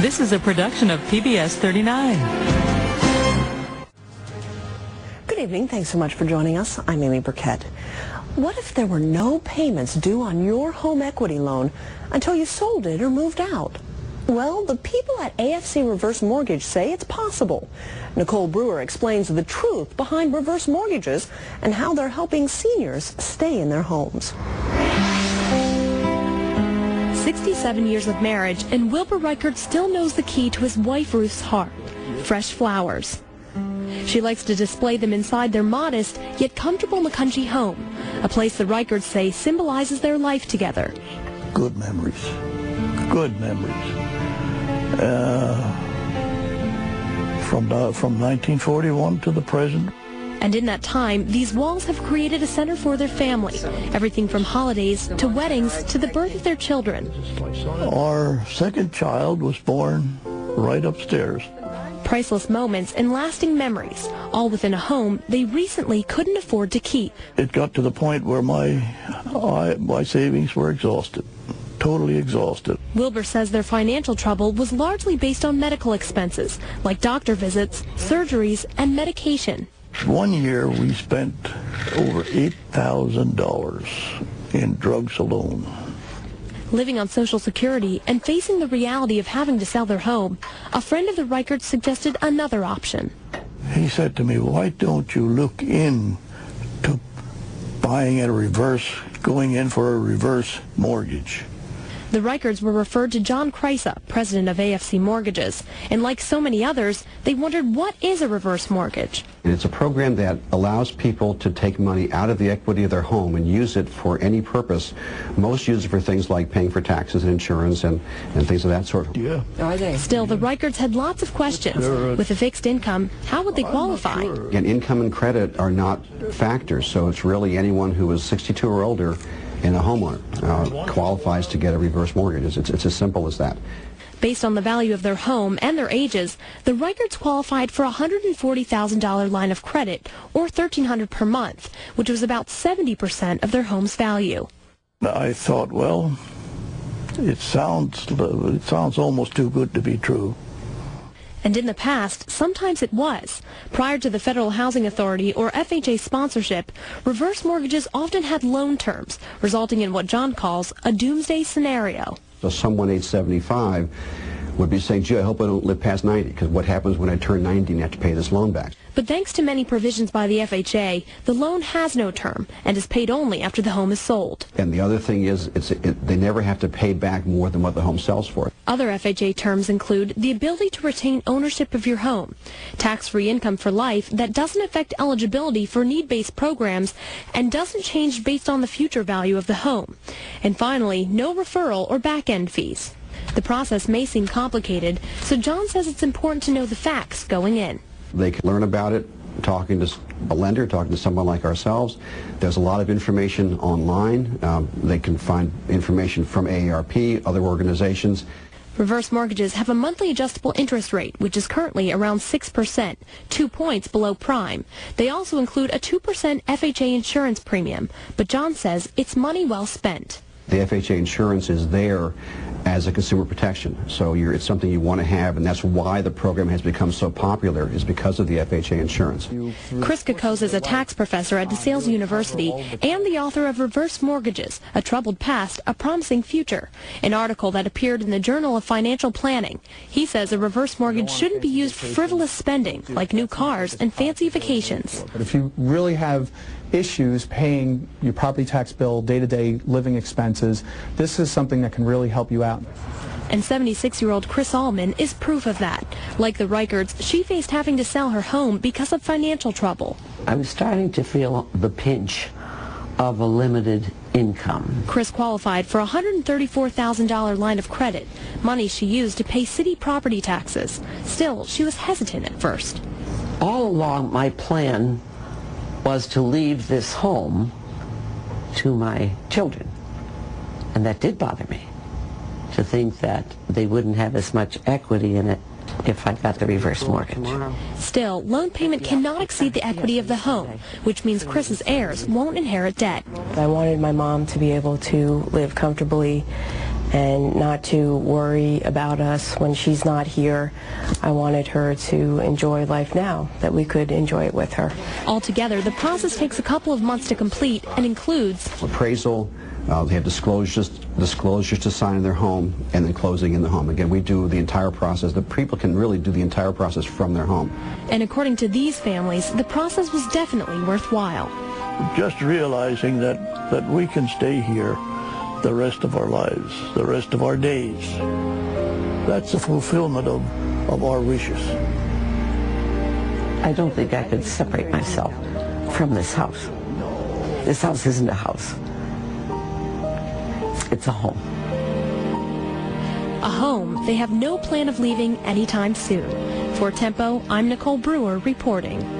This is a production of PBS 39. Good evening. Thanks so much for joining us. I'm Amy Burkett. What if there were no payments due on your home equity loan until you sold it or moved out? Well, the people at AFC Reverse Mortgage say it's possible. Nicole Brewer explains the truth behind reverse mortgages and how they're helping seniors stay in their homes. 67 years of marriage, and Wilbur Reichert still knows the key to his wife Ruth's heart: fresh flowers. She likes to display them inside their modest yet comfortable McCunchy home, a place the Reicherts say symbolizes their life together. Good memories. Good memories. From 1941 to the present. And in that time, these walls have created a center for their family. Everything from holidays to weddings to the birth of their children. Our second child was born right upstairs. Priceless moments and lasting memories, all within a home they recently couldn't afford to keep. It got to the point where my savings were exhausted. Totally exhausted. Wilbur says their financial trouble was largely based on medical expenses, like doctor visits, surgeries, and medication. One year we spent over $8,000 in drugs alone. Living on Social Security and facing the reality of having to sell their home, a friend of the Reicherts suggested another option. He said to me, why don't you look into going in for a reverse mortgage? The Reicherts were referred to John Kreisa, president of AFC Mortgages, and like so many others, they wondered, what is a reverse mortgage? It's a program that allows people to take money out of the equity of their home and use it for any purpose. Most use it for things like paying for taxes and insurance and things of that sort. Yeah. Still, the Reicherts had lots of questions. With a fixed income, how would they qualify? And income and credit are not factors, so it's really anyone who is 62 or older and a homeowner qualifies to get a reverse mortgage. It's as simple as that. Based on the value of their home and their ages, the Reicherts qualified for a $140,000 line of credit, or $1,300 per month, which was about 70% of their home's value. I thought, well, it sounds almost too good to be true. And in the past, sometimes it was. Prior to the Federal Housing Authority or FHA sponsorship, reverse mortgages often had loan terms, resulting in what John calls a doomsday scenario. So someone age 75 would be saying, gee, I hope I don't live past 90, because what happens when I turn 90 and have to pay this loan back? But thanks to many provisions by the FHA, the loan has no term and is paid only after the home is sold. And the other thing is, they never have to pay back more than what the home sells for. Other FHA terms include the ability to retain ownership of your home, tax-free income for life that doesn't affect eligibility for need-based programs and doesn't change based on the future value of the home, and finally, no referral or back-end fees. The process may seem complicated, so John says it's important to know the facts going in. They can learn about it talking to a lender, talking to someone like ourselves. There's a lot of information online. They can find information from AARP, other organizations. Reverse mortgages have a monthly adjustable interest rate, which is currently around 6%, 2 points below prime. They also include a 2% FHA insurance premium, but John says it's money well spent. The FHA insurance is there as a consumer protection, so it's something you want to have, and that's why the program has become so popular, is because of the FHA insurance. Chris Kakos is a tax professor at DeSales University and the author of Reverse Mortgages, A Troubled Past, A Promising Future, an article that appeared in the Journal of Financial Planning. He says a reverse mortgage shouldn't be used for frivolous spending, like new cars and fancy vacations. But if you really have issues paying your property tax bill, day-to-day living expenses, this is something that can really help you out. And 76-year-old Chris Allman is proof of that. Like the Reicherts, she faced having to sell her home because of financial trouble. I was starting to feel the pinch of a limited income. Chris qualified for a $134,000 line of credit, money she used to pay city property taxes. Still, she was hesitant at first. All along, my plan was to leave this home to my children. And that did bother me, to think that they wouldn't have as much equity in it if I got the reverse mortgage. Still, loan payment cannot exceed the equity of the home, which means Chris's heirs won't inherit debt. I wanted my mom to be able to live comfortably and not to worry about us when she's not here. I wanted her to enjoy life now, that we could enjoy it with her. Altogether, the process takes a couple of months to complete and includes appraisal, they have disclosures to sign in their home, and then closing in the home. Again, we do the entire process. The people can really do the entire process from their home. And according to these families, the process was definitely worthwhile. Just realizing that we can stay here the rest of our lives, the rest of our days. That's the fulfillment of our wishes. I don't think I could separate myself from this house. This house isn't a house. It's a home. A home they have no plan of leaving anytime soon. For Tempo, I'm Nicole Brewer reporting.